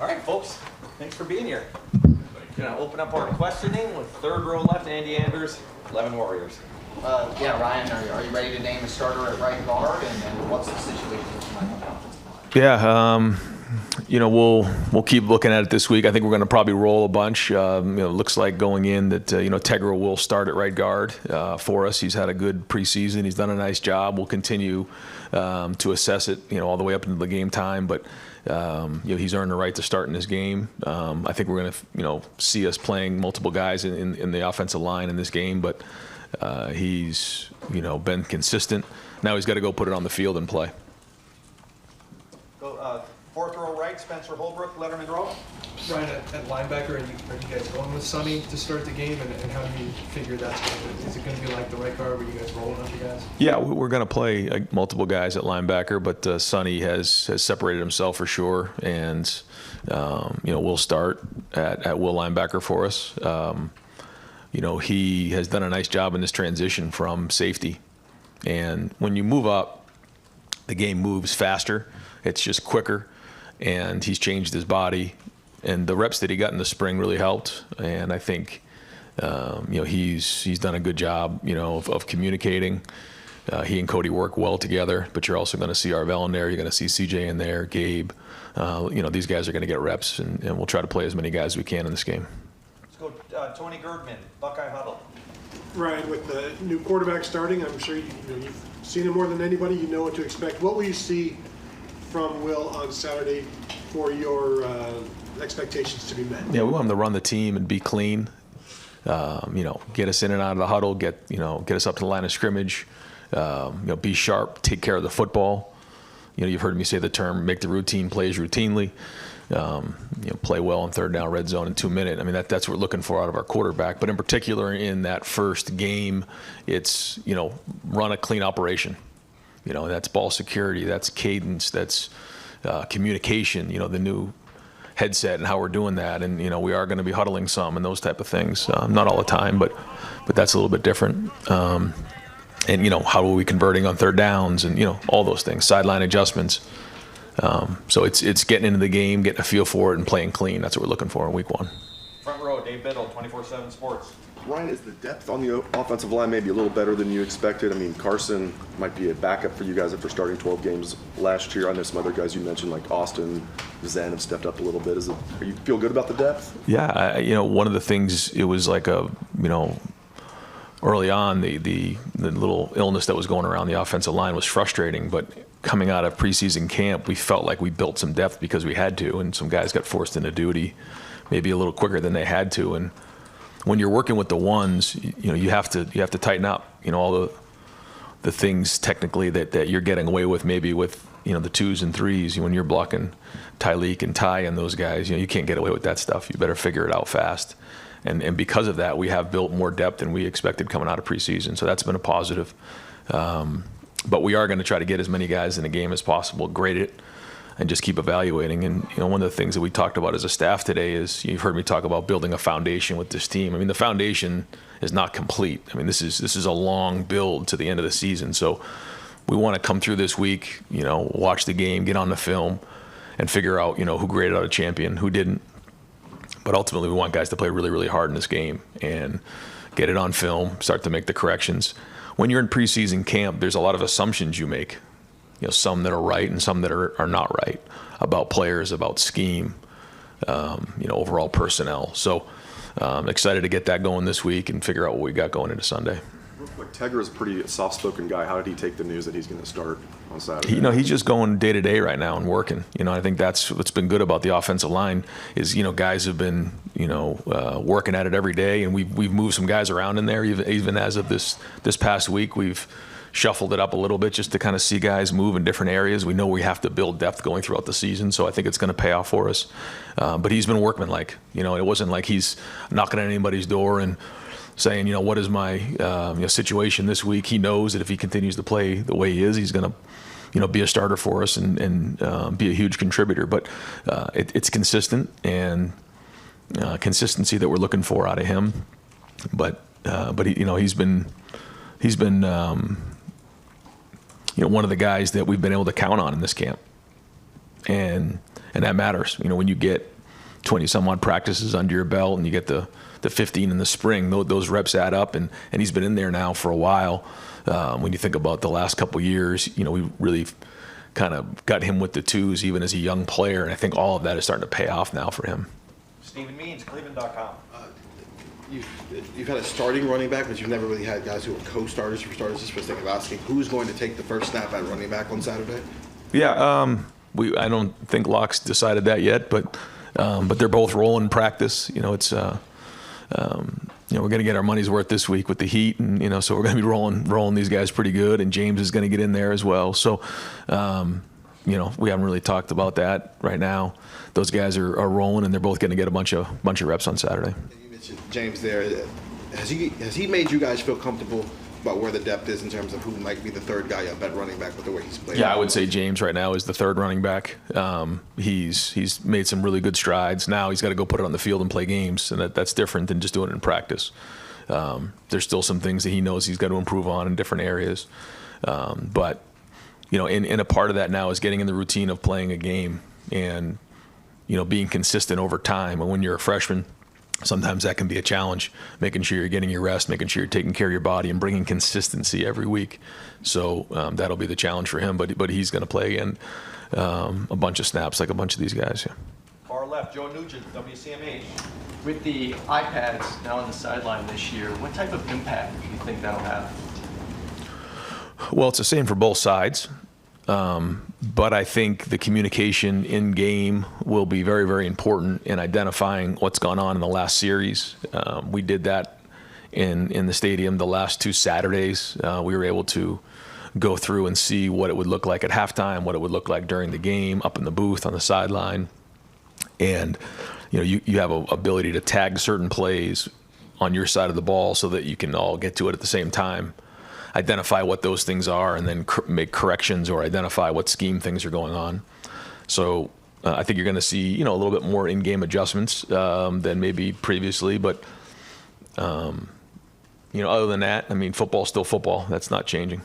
All right, folks, thanks for being here. Gonna open up our questioning with third row left, Andy Anders, 11 Warriors. Yeah, Ryan, are you ready to name a starter at right guard, and what's the situation looking like on the offensive line? Yeah, we'll keep looking at it this week. I think we're going to probably roll a bunch. It looks like going in that Tegra will start at right guard for us. He's had a good preseason. He's done a nice job. We'll continue to assess it, all the way up into the game time. But he's earned the right to start in this game. I think we're going to see us playing multiple guys in the offensive line in this game. But he's been consistent. Now he's got to go put it on the field and play. Fourth row right, Spencer Holbrook, Letterman row. Ryan, at linebacker, are you guys going with Sonny to start the game, and how do you figure that's going to, is it going to be like the right guard where you guys rolling up the guys? Yeah, we're going to play multiple guys at linebacker, but Sonny has separated himself for sure, and we'll start at will linebacker for us. He has done a nice job in this transition from safety, and when you move up, the game moves faster. It's just quicker. And he's changed his body, and the reps that he got in the spring really helped. And I think, he's done a good job, of communicating. He and Cody work well together. But you're also going to see Arvell in there. You're going to see CJ in there, Gabe. These guys are going to get reps, and we'll try to play as many guys as we can in this game. Let's go, Tony Girdman, Buckeye Huddle. Ryan, with the new quarterback starting, I'm sure you've seen him more than anybody. You know what to expect. What will you see from Will on Saturday for your expectations to be met? Yeah, we want him to run the team and be clean. Get us in and out of the huddle. Get us up to the line of scrimmage. Be sharp. Take care of the football. You've heard me say the term "make the routine plays routinely." Play well on third down, red zone in 2 minutes. I mean, that's what we're looking for out of our quarterback. But in particular, in that first game, it's run a clean operation. That's ball security, that's cadence, that's communication, the new headset and how we're doing that. And, we are going to be huddling some and those type of things. Not all the time, but that's a little bit different. And, how are we converting on third downs and, all those things, sideline adjustments. So it's getting into the game, getting a feel for it, and playing clean. That's what we're looking for in week one. Front row, Dave Biddle, 24/7 Sports. Ryan, is the depth on the offensive line maybe a little better than you expected? I mean, Carson might be a backup for you guys after starting 12 games last year. I know some other guys you mentioned, like Austin, Zen, have stepped up a little bit. Are you feel good about the depth? Yeah, one of the things, it was like early on, the little illness that was going around the offensive line was frustrating, but coming out of preseason camp, we felt like we built some depth because we had to, and some guys got forced into duty maybe a little quicker than they had to. And when you're working with the ones, you have to tighten up, all the things technically that you're getting away with, maybe with the twos and threes. When you're blocking Tyleek and Ty and those guys, you can't get away with that stuff. You better figure it out fast. And because of that, we have built more depth than we expected coming out of preseason. So that's been a positive. But we are going to try to get as many guys in the game as possible, grade it, and just keep evaluating. And one of the things that we talked about as a staff today is, you've heard me talk about building a foundation with this team. I mean, the foundation is not complete. I mean, this is a long build to the end of the season. So we want to come through this week, watch the game, get on the film, and figure out who graded out a champion, who didn't. But ultimately, we want guys to play really, really hard in this game and get it on film, start to make the corrections. When you're in preseason camp, there's a lot of assumptions you make. Some that are right and some that are not right about players, about scheme, overall personnel. So excited to get that going this week and figure out what we got going into Sunday. Real quick, Tegra is a pretty soft-spoken guy. How did he take the news that he's going to start on Saturday? He's just going day to day right now and working. I think that's what's been good about the offensive line is, guys have been, working at it every day, and we've moved some guys around in there. Even as of this past week, we've shuffled it up a little bit just to kind of see guys move in different areas. We know we have to build depth going throughout the season, so I think it's going to pay off for us. But he's been workmanlike. It wasn't like he's knocking on anybody's door and saying, what is my situation this week. He knows that if he continues to play the way he is, he's going to be a starter for us and be a huge contributor. But it's consistent and consistency that we're looking for out of him. But he's been one of the guys that we've been able to count on in this camp. And and that matters. You know, when you get 20 some odd practices under your belt and you get the 15 in the spring, those reps add up, and he's been in there now for a while. When you think about the last couple of years, you know, we really kind of got him with the twos even as a young player, and I think all of that is starting to pay off now for him. Stephen Means, Cleveland.com. You've had a starting running back, but you've never really had guys who are co-starters for starters. Just for the sake of asking, who's going to take the first snap at running back on Saturday? Yeah, I don't think Locke's decided that yet, but they're both rolling in practice. You know, it's you know, we're going to get our money's worth this week with the Heat, and you know, so we're going to be rolling these guys pretty good, and James is going to get in there as well. So, you know, we haven't really talked about that right now. Those guys are rolling, and they're both going to get a bunch of reps on Saturday. You mentioned James there. Has he made you guys feel comfortable about where the depth is in terms of who might be the third guy up at running back with the way he's played? Yeah, I would say James right now is the third running back. He's made some really good strides. Now he's got to go put it on the field and play games, and that's different than just doing it in practice. There's still some things that he knows he's got to improve on in different areas. But, you know, in a part of that now is getting in the routine of playing a game and, you know, being consistent over time. And when you're a freshman, sometimes that can be a challenge, making sure you're getting your rest, making sure you're taking care of your body, and bringing consistency every week. So that'll be the challenge for him. But he's going to play again a bunch of snaps like a bunch of these guys. Yeah. Far left, Joe Nugent, WCMH. With the iPads now on the sideline this year, what type of impact do you think that'll have? Well, it's the same for both sides. But I think the communication in game will be very, very important in identifying what's gone on in the last series. We did that in the stadium the last 2 Saturdays. We were able to go through and see what it would look like at halftime, what it would look like during the game, up in the booth, on the sideline. And, you know, you have an ability to tag certain plays on your side of the ball so that you can all get to it at the same time, identify what those things are, and then make corrections or identify what scheme things are going on. So I think you're going to see, you know, a little bit more in-game adjustments than maybe previously. But, you know, other than that, I mean, football's still football. That's not changing.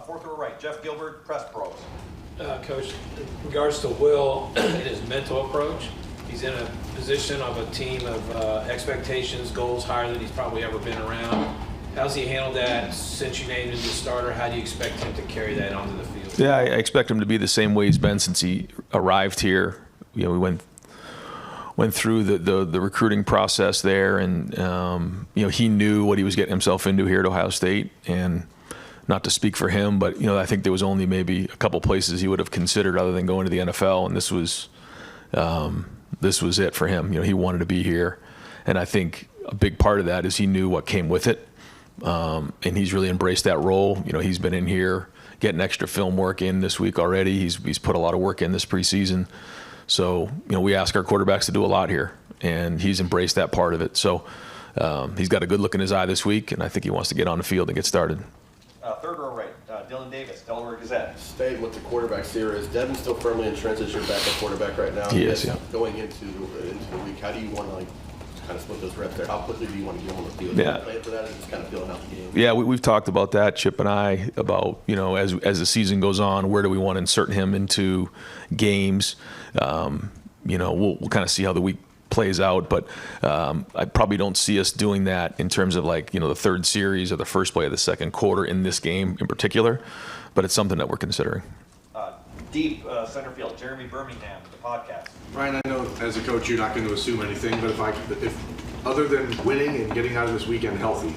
Fourth row right, Jeff Gilbert, Press Pros. Coach, in regards to Will and his mental approach, he's in a position of a team of expectations, goals higher than he's probably ever been around. How's he handled that since you named him the starter? How do you expect him to carry that onto the field? Yeah, I expect him to be the same way he's been since he arrived here. You know, we went through the recruiting process there, and you know, he knew what he was getting himself into here at Ohio State. And not to speak for him, but you know, I think there was only maybe a couple places he would have considered other than going to the NFL, and this was it for him. You know, he wanted to be here, and I think a big part of that is he knew what came with it. And he's really embraced that role. You know, he's been in here getting extra film work in this week already. He's put a lot of work in this preseason. So, you know, we ask our quarterbacks to do a lot here, and he's embraced that part of it. So he's got a good look in his eye this week, and I think he wants to get on the field and get started. Third row right, Dylan Davis, Delaware Gazette. Staying with the quarterbacks here, is Devin still firmly entrenched as your backup quarterback right now? He is, yeah. Going into the week, how do you want to kind of split those reps there? How quickly do you want to get on the field? Yeah. Are you playing for that, or just kind of feeling out the game? Yeah, we've talked about that, Chip and I, about, you know, as the season goes on, where do we want to insert him into games? You know, we'll kind of see how the week plays out, but I probably don't see us doing that in terms of, like, you know, the third series or the first play of the second quarter in this game in particular, but it's something that we're considering. Deep center field, Jeremy Birmingham, the podcast. Ryan, I know as a coach you're not going to assume anything, but if other than winning and getting out of this weekend healthy,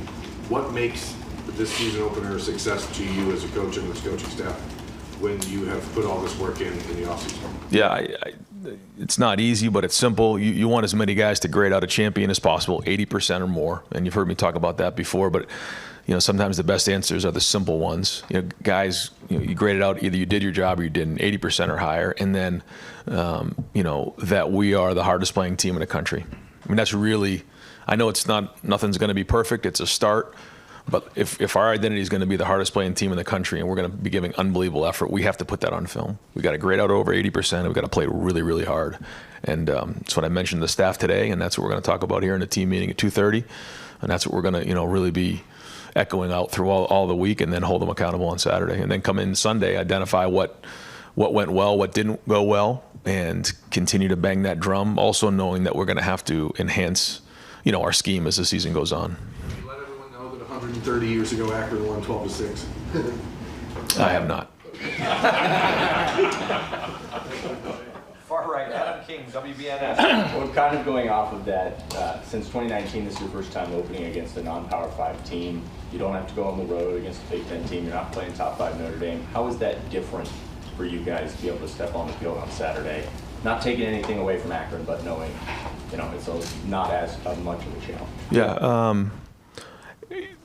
what makes this season opener a success to you as a coach and this coaching staff when you have put all this work in the offseason? Yeah, it's not easy, but it's simple. You want as many guys to grade out a champion as possible, 80% or more, and you've heard me talk about that before, but you know, sometimes the best answers are the simple ones. You know, guys, you know, you grade it out, either you did your job or you didn't, 80% or higher, and then, you know, that we are the hardest playing team in the country. I mean, that's really, I know nothing's going to be perfect. It's a start, but if our identity is going to be the hardest playing team in the country and we're going to be giving unbelievable effort, we have to put that on film. We got to grade out over 80%. We've got to play really, really hard, and that's what I mentioned to the staff today, and that's what we're going to talk about here in the team meeting at 2:30, and that's what we're going to, you know, really be echoing out through all the week, and then hold them accountable on Saturday, and then come in Sunday, identify what what went well, what didn't go well, and continue to bang that drum. Also knowing that we're going to have to enhance, our scheme as the season goes on. You let everyone know that 130 years ago Akron won 12-6. I have not. Far right, Adam King, WBNS. Well, kind of going off of that, since 2019, this is your first time opening against a non-Power 5 team. You don't have to go on the road against a Big Ten team. You're not playing top 5 Notre Dame. How is that different for you guys to be able to step on the field on Saturday? Not taking anything away from Akron, but knowing, it's not as much of a challenge. Yeah,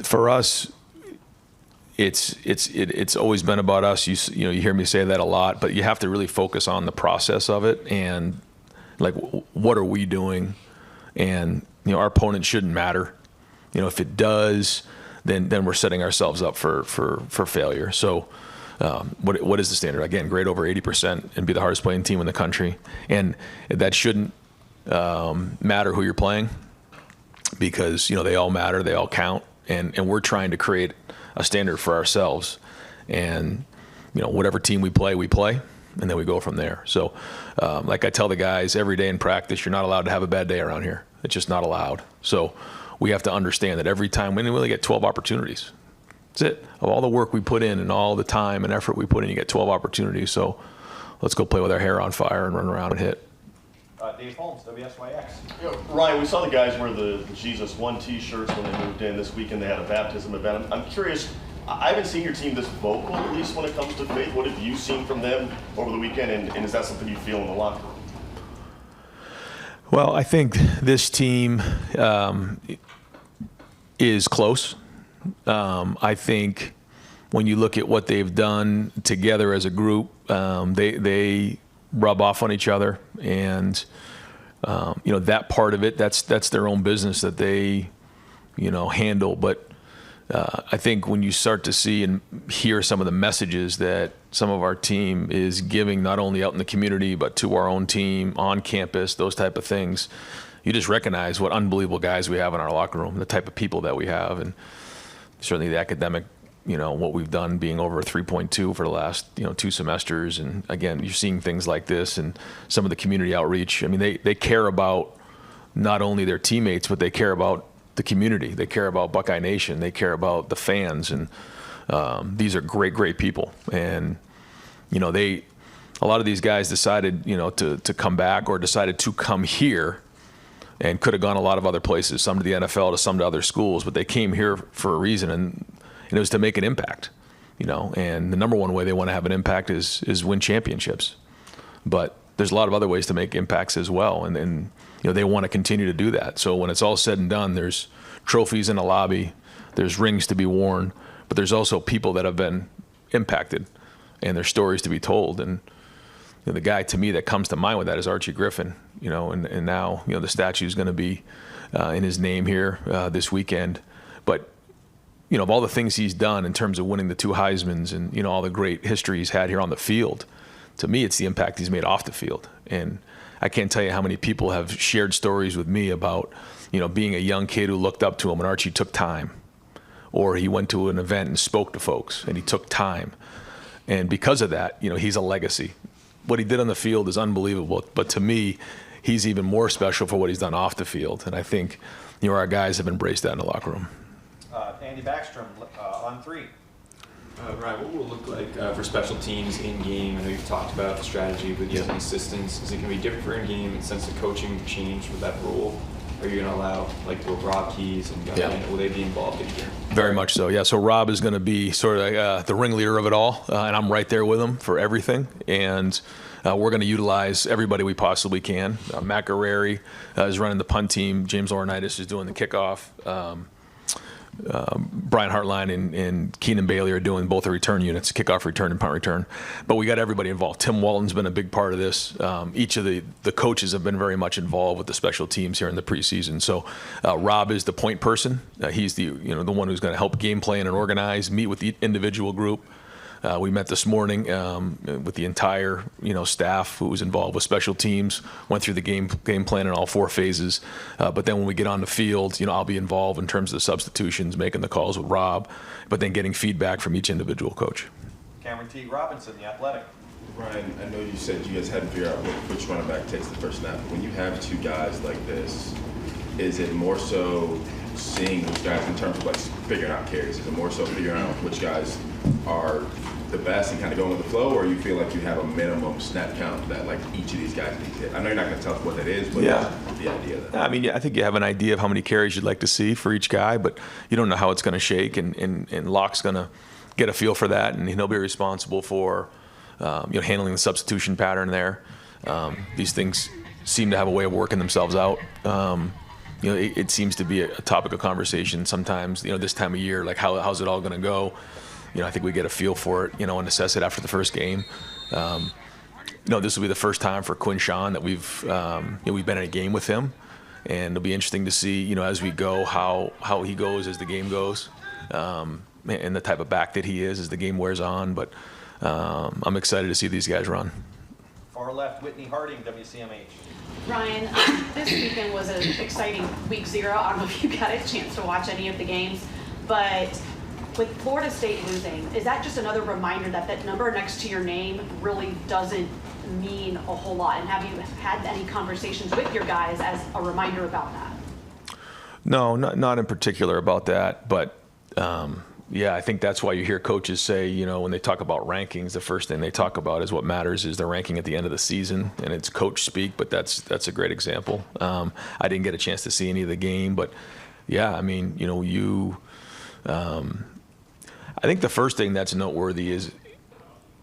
for us, it's always been about us. You hear me say that a lot, but you have to really focus on the process of it and like what are we doing, and our opponent shouldn't matter. If it does, then we're setting ourselves up for failure. So what is the standard? Again, grade over 80% and be the hardest playing team in the country, and that shouldn't matter who you're playing, because they all matter, they all count, and we're trying to create a standard for ourselves, and whatever team we play, and then we go from there. So like I tell the guys every day in practice, you're not allowed to have a bad day around here. It's just not allowed. So we have to understand that every time we only get 12 opportunities. That's it. Of all the work we put in and all the time and effort we put in, you get 12 opportunities. So let's go play with our hair on fire and run around and hit. Dave Holmes, WSYX. Ryan, we saw the guys wear the Jesus One T-shirts when they moved in. This weekend they had a baptism event. I'm curious, I haven't seen your team this vocal, at least when it comes to faith. What have you seen from them over the weekend, and is that something you feel in the locker room? Well, I think this team is close. I think when you look at what they've done together as a group, they rub off on each other, and that part of it, that's their own business that they handle. But I think when you start to see and hear some of the messages that some of our team is giving, not only out in the community but to our own team on campus, those type of things, you just recognize what unbelievable guys we have in our locker room, the type of people that we have, and certainly the academic, what we've done being over a 3.2 for the last, 2 semesters. And again, you're seeing things like this and some of the community outreach. I mean, they care about not only their teammates, but they care about the community. They care about Buckeye Nation. They care about the fans. And these are great, great people. And, a lot of these guys decided, to come back, or decided to come here, and could have gone a lot of other places, some to the NFL, to some to other schools, but they came here for a reason, and it was to make an impact, and the number one way they want to have an impact is win championships. But there's a lot of other ways to make impacts as well, and they want to continue to do that. So when it's all said and done, there's trophies in the lobby, there's rings to be worn, but there's also people that have been impacted, and there's stories to be told. And the guy to me that comes to mind with that is Archie Griffin, and now the statue is going to be in his name here this weekend. But of all the things he's done in terms of winning the 2 Heismans and all the great history he's had here on the field, to me it's the impact he's made off the field. And I can't tell you how many people have shared stories with me about being a young kid who looked up to him, and Archie took time, or he went to an event and spoke to folks and he took time, and because of that, he's a legacy. What he did on the field is unbelievable, but to me he's even more special for what he's done off the field, and I think our guys have embraced that in the locker room. Andy Backstrom, on 3. Ryan, what will it look like for special teams in game? I know you've talked about the strategy with using assistants. Is it going to be different for in game, and since the coaching changed with that role? Are you going to allow will Rob Keys and will they be involved in here? Very much so, yeah. So Rob is going to be sort of like, the ringleader of it all, and I'm right there with him for everything. And we're going to utilize everybody we possibly can. Matt Guerreri is running the punt team. James Laurinaitis is doing the kickoff. Brian Hartline and Keenan Bailey are doing both the return units, kickoff return and punt return. But we got everybody involved. Tim Walton's been a big part of this. Each of the coaches have been very much involved with the special teams here in the preseason. So Rob is the point person. He's the the one who's going to help game plan and organize, meet with the individual group. We met this morning with the entire staff who was involved with special teams, went through the game plan in all 4 phases. But then when we get on the field, I'll be involved in terms of the substitutions, making the calls with Rob, but then getting feedback from each individual coach. Cameron T. Robinson, The Athletic. Ryan, I know you said you guys hadn't figured out which running back takes the first snap. When you have two guys like this, is it more so seeing those guys in terms of like figuring out carries? Is it more so figuring out which guys are the best and kind of going with the flow, or you feel like you have a minimum snap count that like each of these guys need to hit? I know you're not going to tell us what that is, but Yeah. the idea of that. I mean, I think you have an idea of how many carries you'd like to see for each guy, but you don't know how it's going to shake, and Locke's going to get a feel for that, and he'll be responsible for handling the substitution pattern there. These things seem to have a way of working themselves out. It seems to be a topic of conversation sometimes, this time of year, like how's it all going to go? I think we get a feel for it, and assess it after the first game. This will be the first time for Quinn Sean that we've been in a game with him, and it'll be interesting to see, as we go, how he goes as the game goes, and the type of back that he is as the game wears on. But I'm excited to see these guys run. Far left, Whitney Harding, WCMH. Ryan, this weekend was an exciting week 0. I don't know if you got a chance to watch any of the games, but with Florida State losing, is that just another reminder that that number next to your name really doesn't mean a whole lot? And have you had any conversations with your guys as a reminder about that? No, not in particular about that, but yeah, I think that's why you hear coaches say, when they talk about rankings, the first thing they talk about is what matters is the ranking at the end of the season, and it's coach speak, but that's a great example. I didn't get a chance to see any of the game, but yeah, I mean, I think the first thing that's noteworthy is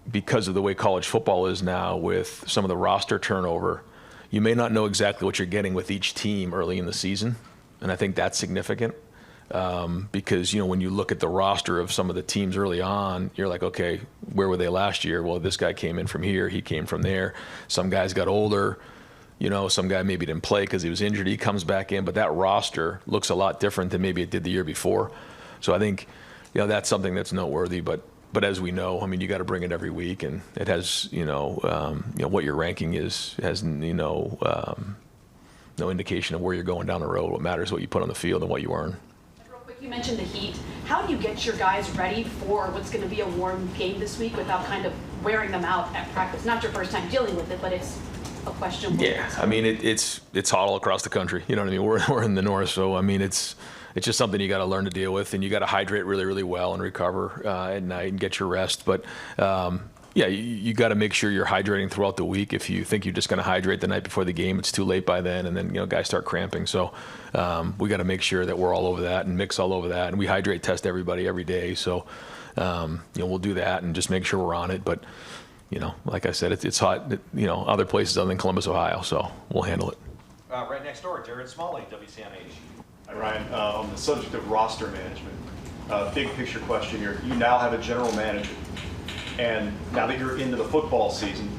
because of the way college football is now with some of the roster turnover, you may not know exactly what you're getting with each team early in the season, and I think that's significant. Because, when you look at the roster of some of the teams early on, you're like, okay, where were they last year? Well, this guy came in from here, he came from there. Some guys got older, some guy maybe didn't play because he was injured, he comes back in, but that roster looks a lot different than maybe it did the year before. So I think, that's something that's noteworthy, but as we know, I mean, you got to bring it every week, and it has, what your ranking is, has, no indication of where you're going down the road. What matters is what you put on the field and what you earn. You mentioned the heat. How do you get your guys ready for what's going to be a warm game this week without kind of wearing them out at practice? Not your first time dealing with it, but it's a question. Yeah, I mean, it's hot all across the country. You know what I mean? We're in the north, so I mean, it's just something you got to learn to deal with, and you got to hydrate really, really well and recover at night and get your rest. But yeah, you got to make sure you're hydrating throughout the week. If you think you're just going to hydrate the night before the game, it's too late by then, and then guys start cramping. So we got to make sure that we're all over that and mix all over that, and we hydrate test everybody every day. So we'll do that and just make sure we're on it. But like I said, it's hot. Other places other than Columbus, Ohio. So we'll handle it. Right next door, Jared Smalley, WCMH. Hi, Ryan. On the subject of roster management, big picture question here. You now have a general manager. And now that you're into the football season,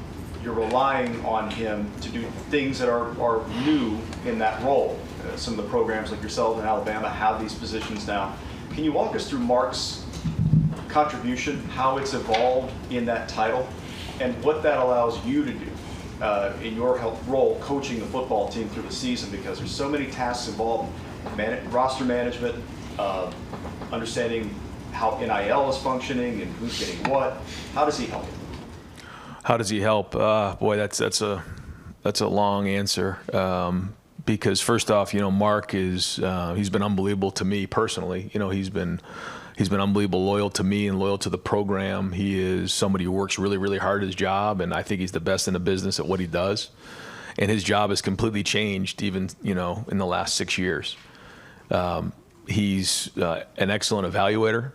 you're relying on him to do things that are new in that role. Some of the programs like yourselves in Alabama have these positions now. Can you walk us through Mark's contribution, how it's evolved in that title, and what that allows you to do in your role coaching the football team through the season? Because there's so many tasks involved, roster management, understanding how NIL is functioning and who's getting what. How does he help you? How does he help? Boy, that's a long answer. Because first off, Mark is he's been unbelievable to me personally. He's been unbelievable loyal to me and loyal to the program. He is somebody who works really, really hard at his job, and I think he's the best in the business at what he does. And his job has completely changed, even in the last 6 years. He's an excellent evaluator.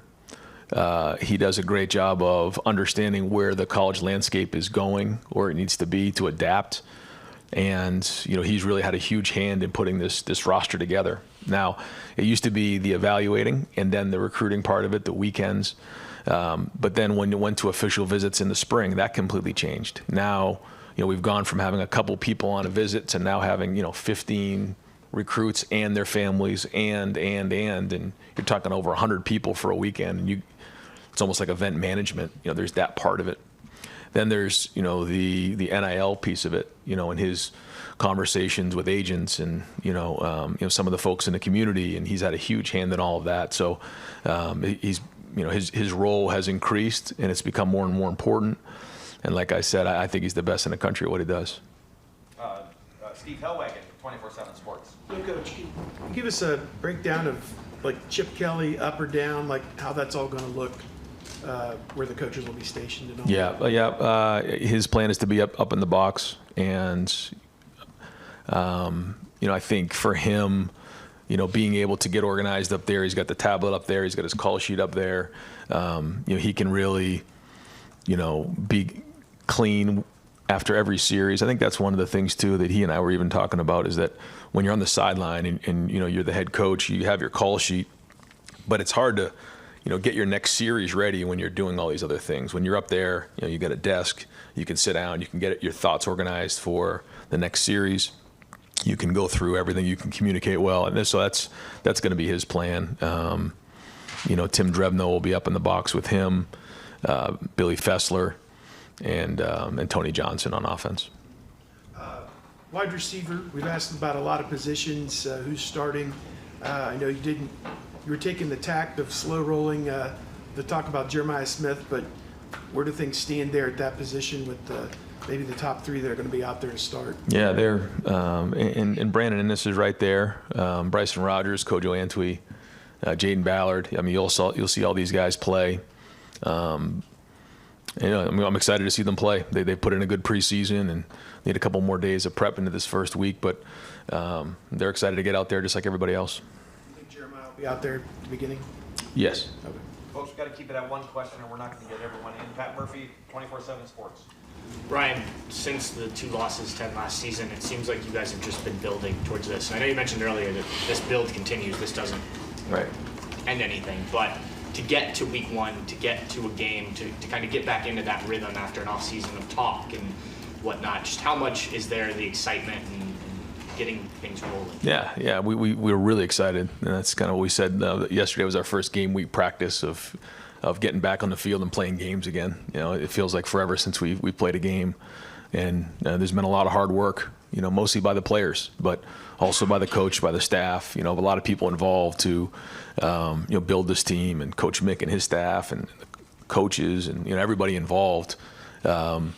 He does a great job of understanding where the college landscape is going, where it needs to be to adapt. And, he's really had a huge hand in putting this roster together. Now, it used to be the evaluating and then the recruiting part of it, the weekends. But then when you went to official visits in the spring, that completely changed. Now, we've gone from having a couple people on a visit to now having, 15 recruits and their families and you're talking over 100 people for a weekend, and it's almost like event management. There's that part of it. Then there's the NIL piece of it, and his conversations with agents and some of the folks in the community, and he's had a huge hand in all of that. So he's his role has increased, and it's become more and more important. And like I said, I think he's the best in the country at what he does. Steve Hellwagon, 24/7 Sports. Yeah, Coach, can you give us a breakdown of like Chip Kelly up or down, like how that's all going to look, where the coaches will be stationed and all? His plan is to be up in the box, and I think for him, being able to get organized up there, he's got the tablet up there, he's got his call sheet up there. He can really, be clean after every series. I think that's one of the things too that he and I were even talking about, is that when you're on the sideline and you're the head coach, you have your call sheet, but it's hard to get your next series ready when you're doing all these other things. When you're up there, you got a desk, you can sit down, you can get your thoughts organized for the next series. You can go through everything, you can communicate well, and so that's going to be his plan. Tim Drebno will be up in the box with him, Billy Fessler, and Tony Johnson on offense. Wide receiver, we've asked about a lot of positions, who's starting. I know you were taking the tact of slow rolling the talk about Jeremiah Smith, but where do things stand there at that position with maybe the top three that are going to be out there to start? Yeah, they're and Brandon Innes is right there. Bryson Rogers, Kojo Antwi, Jaden Ballard. I mean, you'll see all these guys play. I'm excited to see them play. They put in a good preseason and need a couple more days of prep into this first week, but they're excited to get out there just like everybody else. You think Jeremiah will be out there at the beginning? Yes. Okay. Folks, we've got to keep it at one question, or we're not going to get everyone in. Pat Murphy, 24/7 Sports. Ryan, since the 2 losses to end last season, it seems like you guys have just been building towards this. I know you mentioned earlier that this build continues. This doesn't end anything, but to get to week 1, to get to a game, to kind of get back into that rhythm after an off season of talk and whatnot, just how much is there the excitement and getting things rolling? Yeah, we were really excited, and that's kind of what we said. Yesterday was our first game week practice of getting back on the field and playing games again. It feels like forever since we played a game, and there's been a lot of hard work, mostly by the players, but also by the coach, by the staff. A lot of people involved to build this team, and Coach Mick and his staff and the coaches and everybody involved to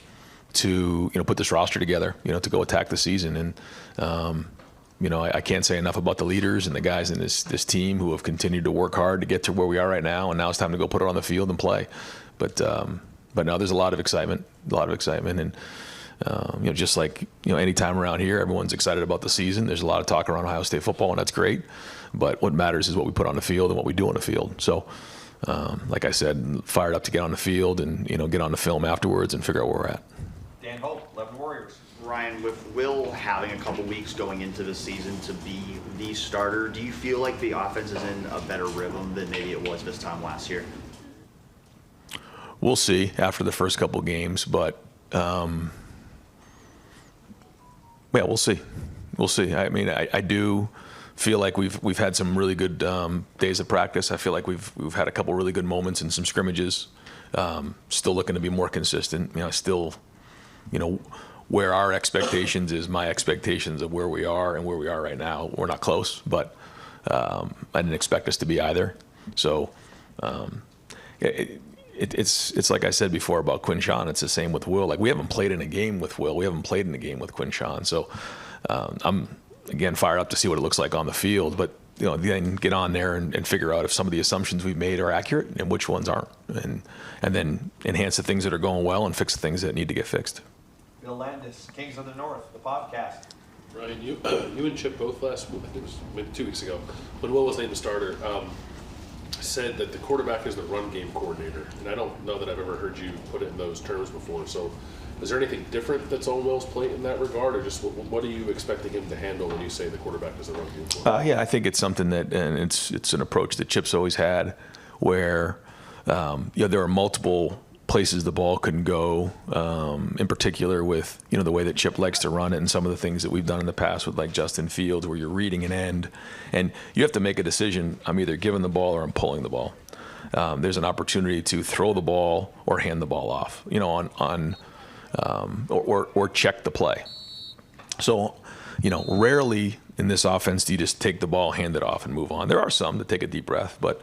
put this roster together, to go attack the season. And I can't say enough about the leaders and the guys in this team who have continued to work hard to get to where we are right now, and now it's time to go put it on the field and play. But now there's a lot of excitement, and just like any time around here, everyone's excited about the season. There's a lot of talk around Ohio State football, and that's great. But what matters is what we put on the field and what we do on the field. So, like I said, fired up to get on the field and get on the film afterwards and figure out where we're at. Dan Hope, 11 Warriors. Ryan, with Will having a couple weeks going into the season to be the starter, do you feel like the offense is in a better rhythm than maybe it was this time last year? We'll see after the first couple games, but we'll see. We'll see. I mean, I do feel like we've had some really good days of practice. I feel like we've had a couple really good moments in some scrimmages. Still looking to be more consistent. Still, where our expectations is my expectations of where we are and where we are right now. We're not close, but I didn't expect us to be either. So it's like I said before about Quinshon. It's the same with Will. Like, we haven't played in a game with Will. We haven't played in a game with Quinshon. So I'm again fired up to see what it looks like on the field. But then get on there and figure out if some of the assumptions we've made are accurate and which ones aren't, and then enhance the things that are going well and fix the things that need to get fixed. Bill Landis, Kings of the North, the podcast. Ryan, you and Chip both last week, I think it was maybe 2 weeks ago, when Will was named the starter, said that the quarterback is the run game coordinator. And I don't know that I've ever heard you put it in those terms before. So is there anything different that's on Will's plate in that regard, or just what are you expecting him to handle when you say the quarterback is the run game coordinator? Yeah, I think it's something that, and it's an approach that Chip's always had, where there are multiple places the ball can go, in particular with the way that Chip likes to run it, and some of the things that we've done in the past with like Justin Fields, where you're reading an end and you have to make a decision. I'm either giving the ball or I'm pulling the ball. There's an opportunity to throw the ball or hand the ball off, or check the play. So, rarely in this offense do you just take the ball, hand it off, and move on. There are some that take a deep breath, but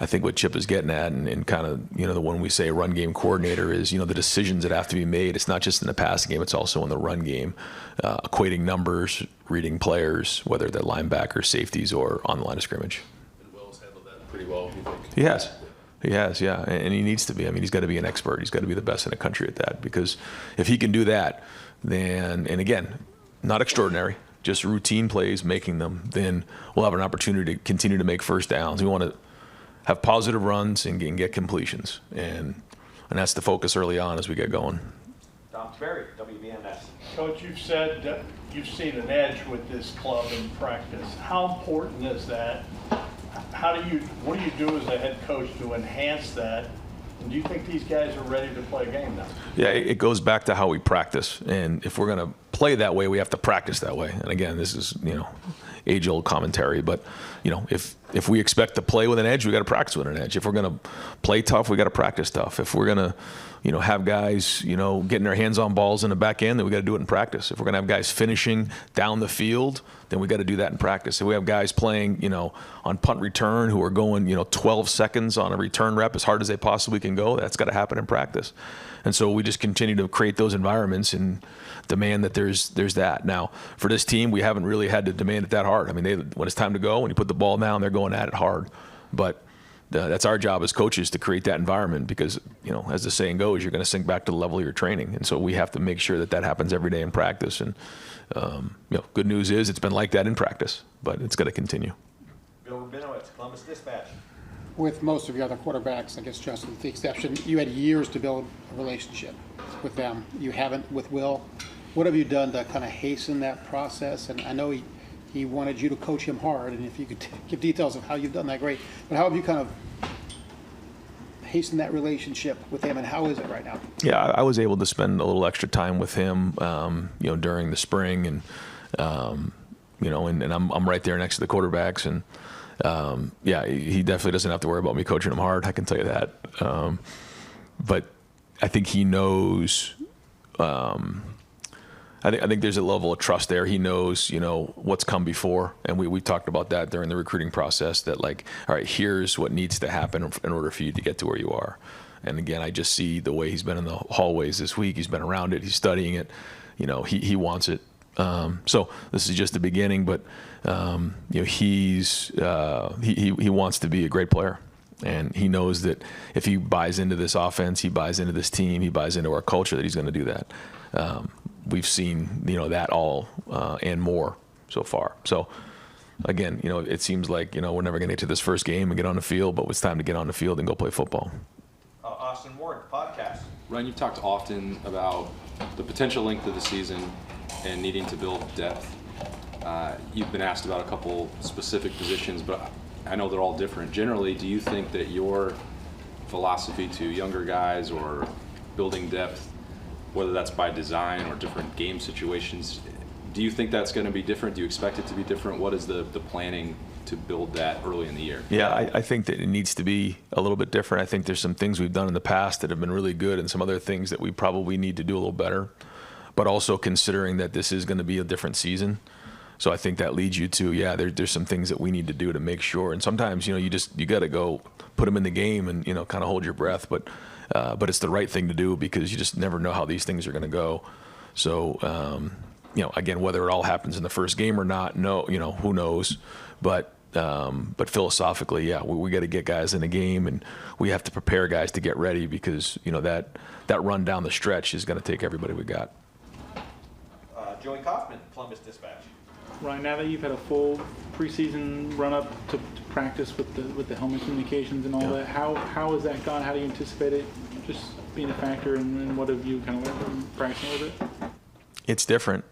I think what Chip is getting at, and kind of, the when we say run game coordinator is, the decisions that have to be made. It's not just in the passing game, it's also in the run game, equating numbers, reading players, whether they're linebackers, safeties, or on the line of scrimmage. And Will's handled that pretty well, you think? He has, yeah, and he needs to be. I mean, he's got to be an expert. He's got to be the best in the country at that, because if he can do that, then, and again, not extraordinary, just routine plays, making them, then we'll have an opportunity to continue to make first downs. We want to have positive runs and get completions, and that's the focus early on as we get going. Tom Berry, WBNS. Coach, you've said that you've seen an edge with this club in practice. How important is that? What do you do as a head coach to enhance that? And do you think these guys are ready to play a game now? Yeah, it goes back to how we practice, and if we're going to play that way, we have to practice that way. And again, this is age-old commentary, but if we expect to play with an edge, we got to practice with an edge. If we're going to play tough, we got to practice tough. If we're going to have guys getting their hands on balls in the back end, then we got to do it in practice. If we're going to have guys finishing down the field, then we got to do that in practice. If we have guys playing on punt return who are going 12 seconds on a return rep as hard as they possibly can go, that's got to happen in practice. And so we just continue to create those environments and demand that there's that. Now, for this team, we haven't really had to demand it that hard. I mean, when it's time to go, when you put the ball down, they're going at it hard. But that's our job as coaches, to create that environment, because, as the saying goes, you're going to sink back to the level of your training. And so we have to make sure that happens every day in practice. And, good news is it's been like that in practice, but it's got to continue. Bill Rabinowitz, Columbus Dispatch. With most of your other quarterbacks, I guess Justin with the exception, you had years to build a relationship with them. You haven't with Will. What have you done to kind of hasten that process? And I know he wanted you to coach him hard, and if you could give details of how you've done that, great. But how have you kind of hastened that relationship with him, and how is it right now? Yeah, I was able to spend a little extra time with him, during the spring, and and I'm right there next to the quarterbacks, and he definitely doesn't have to worry about me coaching him hard. I can tell you that. But I think he knows. I think there's a level of trust there. He knows, what's come before, and we talked about that during the recruiting process. That all right, here's what needs to happen in order for you to get to where you are. And again, I just see the way he's been in the hallways this week. He's been around it. He's studying it. He wants it. So this is just the beginning, but he wants to be a great player, and he knows that if he buys into this offense, he buys into this team, he buys into our culture, that he's going to do that. We've seen that all and more so far. So again, it seems like we're never going to get to this first game and get on the field, but it's time to get on the field and go play football. Austin Ward, podcast. Ryan, you've talked often about the potential length of the season and needing to build depth. You've been asked about a couple specific positions, but I know they're all different. Generally, do you think that your philosophy to younger guys or building depth, whether that's by design or different game situations, do you think that's going to be different? Do you expect it to be different? What is the planning to build that early in the year? Yeah, I think that it needs to be a little bit different. I think there's some things we've done in the past that have been really good, and some other things that we probably need to do a little better. But also considering that this is going to be a different season. So I think that leads you to, there's some things that we need to do to make sure. And sometimes, you got to go put them in the game and, kind of hold your breath. But it's the right thing to do, because you just never know how these things are going to go. So, again, whether it all happens in the first game or not, who knows. But philosophically, we got to get guys in the game, and we have to prepare guys to get ready, because, that run down the stretch is going to take everybody we got. Joey Kaufman, Columbus Dispatch. Ryan, now that you've had a full preseason run up to practice with the helmet communications and all that, how has that gone? How do you anticipate it just being a factor, and what have you kind of learned from practicing with it? It's different.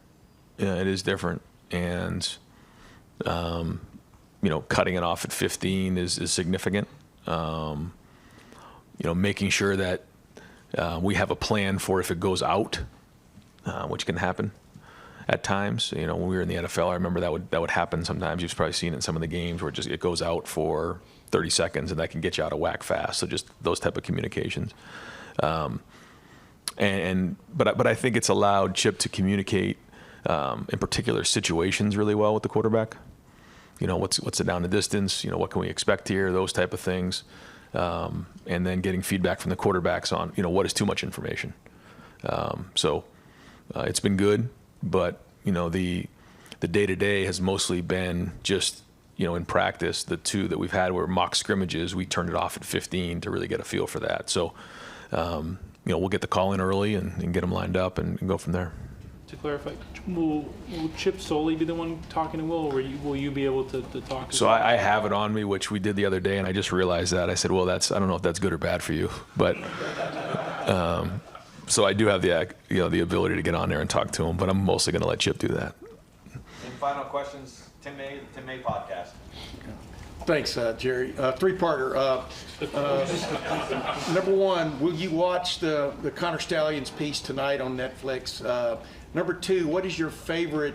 Yeah, it is different, and cutting it off at 15 is significant. Making sure that we have a plan for if it goes out, which can happen at times. When we were in the NFL, I remember that would happen sometimes. You've probably seen it in some of the games where it goes out for 30 seconds, and that can get you out of whack fast. So just those type of communications. But I think it's allowed Chip to communicate in particular situations really well with the quarterback. what's the down the distance, what can we expect here, those type of things. And then getting feedback from the quarterbacks on, what is too much information. So it's been good, but, the day-to-day has mostly been just, in practice. The two that we've had were mock scrimmages. We turned it off at 15 to really get a feel for that. So, we'll get the call in early and get them lined up and go from there. To clarify, will Chip solely be the one talking to Will, or will you be able to talk to So him? I have it on me, which we did the other day, and I just realized that. I said, well, I don't know if that's good or bad for you. But so I do have the ability to get on there and talk to him, but I'm mostly going to let Chip do that. Any final questions? Tim May podcast. Thanks, Jerry. Three-parter. Number one, will you watch the Connor Stallions piece tonight on Netflix? Number two, what is your favorite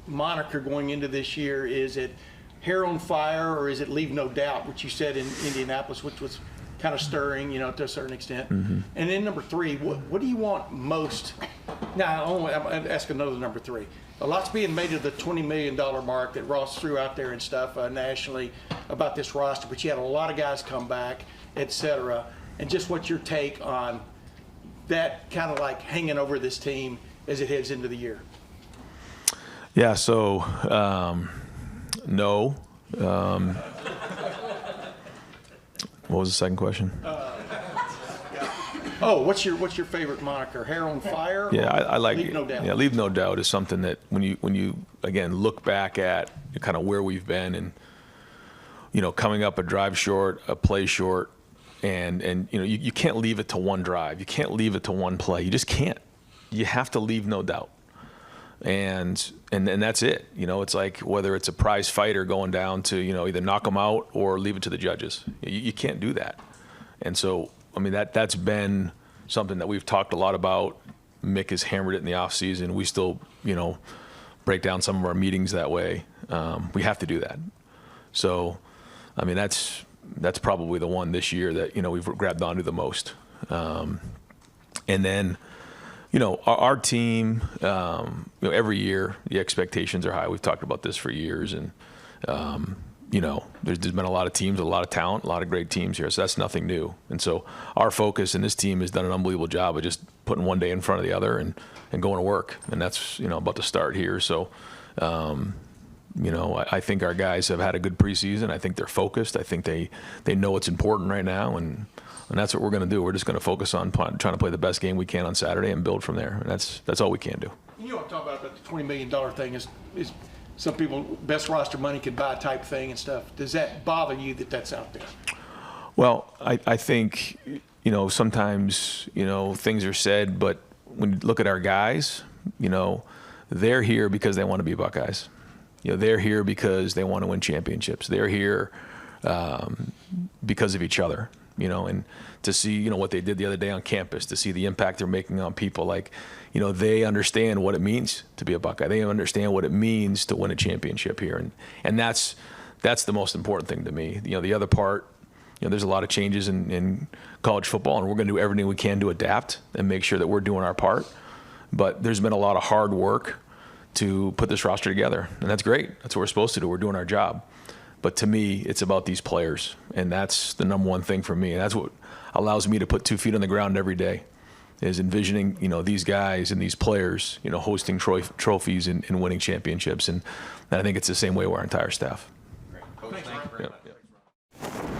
moniker going into this year? Is it Hair on Fire, or is it Leave No Doubt, which you said in Indianapolis, which was kind of stirring, to a certain extent? Mm-hmm. And then number three, what do you want most? Now, I'll ask another number three. A lot's being made of the $20 million mark that Ross threw out there and stuff nationally about this roster, but you had a lot of guys come back, et cetera. And just what's your take on that kind of like hanging over this team as it heads into the year? Yeah, so no. What was the second question? What's your favorite moniker? Hair on Fire? Yeah, I like Leave No Doubt. Yeah, Leave No Doubt is something that when you again look back at kind of where we've been and coming up a drive short, a play short, and you can't leave it to one drive. You can't leave it to one play. You just can't. You have to leave no doubt. And that's it. It's like whether it's a prize fighter going down to either knock them out or leave it to the judges. You can't do that. And so that's been something that we've talked a lot about. Mick has hammered it in the off season. We still break down some of our meetings that way. We have to do that. So that's probably the one this year that we've grabbed onto the most. And then our team, every year the expectations are high. We've talked about this for years, and there's been a lot of teams, a lot of talent, a lot of great teams here. So that's nothing new. And so our focus, and this team has done an unbelievable job of just putting one day in front of the other and going to work. And that's about to start here. So I think our guys have had a good preseason. I think they're focused. I think they know what's important right now, and that's what we're going to do. We're just going to focus on trying to play the best game we can on Saturday and build from there. And that's all we can do. I'm talking about the $20 million thing is some people, best roster money can buy type thing and stuff. Does that bother you that that's out there? Well, I think, sometimes, things are said, but when you look at our guys, they're here because they want to be Buckeyes. They're here because they want to win championships. They're here because of each other, and to see, what they did the other day on campus, to see the impact they're making on people. Like, they understand what it means to be a Buckeye. They understand what it means to win a championship here. And that's the most important thing to me. The other part, there's a lot of changes in college football, and we're going to do everything we can to adapt and make sure that we're doing our part. But there's been a lot of hard work to put this roster together, and that's great. That's what we're supposed to do. We're doing our job. But to me, it's about these players, and that's the number one thing for me. And that's what allows me to put 2 feet on the ground every day, is envisioning, these guys and these players, hosting trophies and winning championships. And I think it's the same way with our entire staff. Great. Coach, thank you very much. Yep.